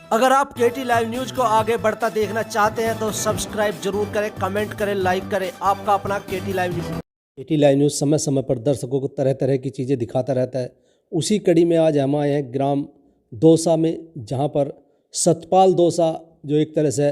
अगर आप केटी live news को आगे बढ़ता देखना चाहते हैं तो सब्सक्राइब जरूर करें, कमेंट करें, लाइक करें। आपका अपना केटी लाइव न्यूज। केटी लाइव न्यूज़ समय समय पर दर्शकों को तरह तरह की चीज़ें दिखाता रहता है। उसी कड़ी में आज हम आए हैं ग्राम दौसा में, जहां पर सतपाल दौसा, जो एक तरह से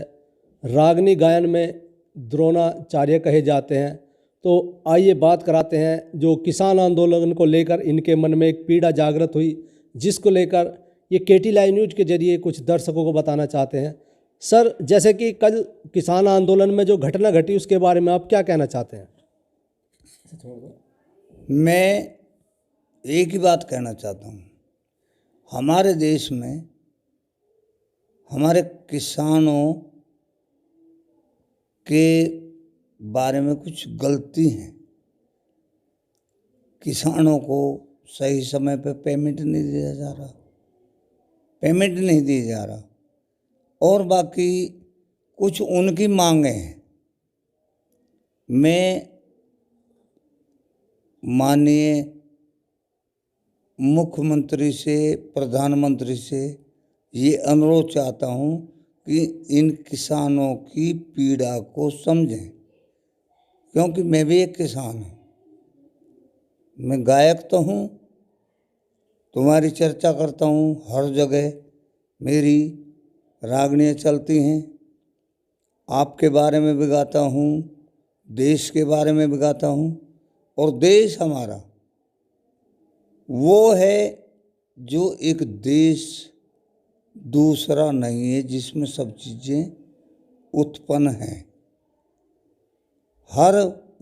रागनी गायन में द्रोणाचार्य कहे जाते हैं, तो आइए बात कराते हैं जो किसान आंदोलन को लेकर इनके मन में एक पीड़ा जागृत हुई, जिसको लेकर ये केटी लाइव न्यूज के जरिए कुछ दर्शकों को बताना चाहते हैं। सर, जैसे कि कल किसान आंदोलन में जो घटना घटी, उसके बारे में आप क्या कहना चाहते हैं? मैं एक ही बात कहना चाहता हूँ, हमारे देश में हमारे किसानों के बारे में कुछ गलती है। किसानों को सही समय पे पेमेंट नहीं दिया जा रहा, और बाकी कुछ उनकी मांगे हैं। मैं माननीय मुख्यमंत्री से, प्रधानमंत्री से ये अनुरोध चाहता हूँ कि इन किसानों की पीड़ा को समझें, क्योंकि मैं भी एक किसान हूँ। मैं गायक तो हूँ, तुम्हारी चर्चा करता हूँ, हर जगह मेरी रागनियाँ चलती हैं, आपके बारे में भी गाता हूँ, देश के बारे में भी गाता हूँ। और देश हमारा वो है जो एक देश दूसरा नहीं है, जिसमें सब चीज़ें उत्पन्न हैं। हर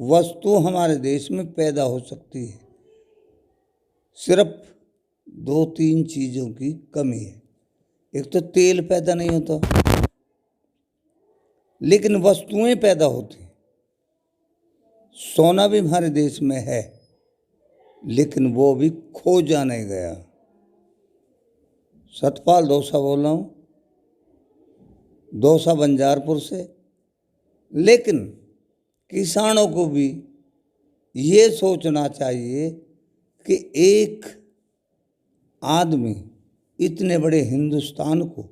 वस्तु हमारे देश में पैदा हो सकती है, सिर्फ 2-3 चीज़ों की कमी है। एक तो तेल पैदा नहीं होता, लेकिन वस्तुएं पैदा होती हैं। सोना भी हमारे देश में है, लेकिन वो भी खोजा नहीं गया। सतपाल दौसा बोल रहा हूँ, दौसा बंजारपुर से। लेकिन किसानों को भी ये सोचना चाहिए कि एक आदमी इतने बड़े हिंदुस्तान को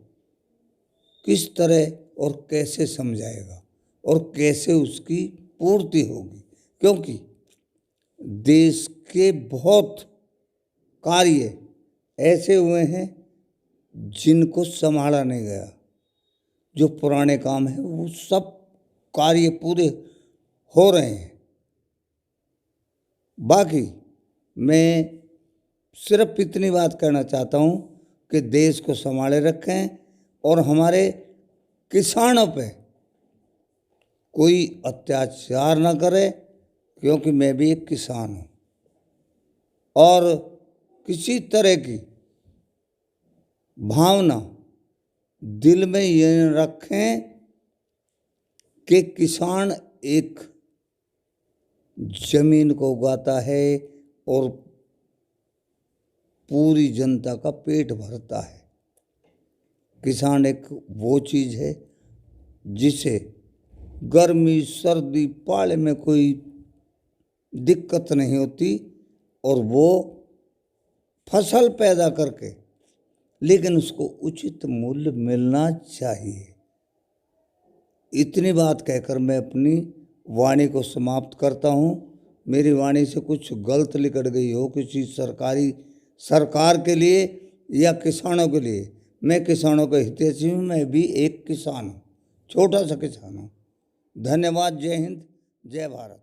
किस तरह और कैसे समझाएगा और कैसे उसकी पूर्ति होगी, क्योंकि देश के बहुत कार्य ऐसे हुए हैं जिनको संभाला नहीं गया। जो पुराने काम हैं वो सब कार्य पूरे हो रहे हैं। बाकी मैं सिर्फ इतनी बात कहना चाहता हूँ कि देश को संभाले रखें और हमारे किसानों पे कोई अत्याचार न करे, क्योंकि मैं भी एक किसान हूँ। और किसी तरह की भावना दिल में ये रखें कि किसान एक जमीन को उगाता है और पूरी जनता का पेट भरता है। किसान एक वो चीज़ है जिसे गर्मी सर्दी पाले में कोई दिक्कत नहीं होती, और वो फसल पैदा करके, लेकिन उसको उचित मूल्य मिलना चाहिए। इतनी बात कहकर मैं अपनी वाणी को समाप्त करता हूँ। मेरी वाणी से कुछ गलत निकल गई हो किसी सरकार के लिए या किसानों के लिए, मैं किसानों का हितैषी हूँ। मैं भी एक किसान हूँ, छोटा सा किसान हूँ। धन्यवाद। जय हिंद, जय भारत।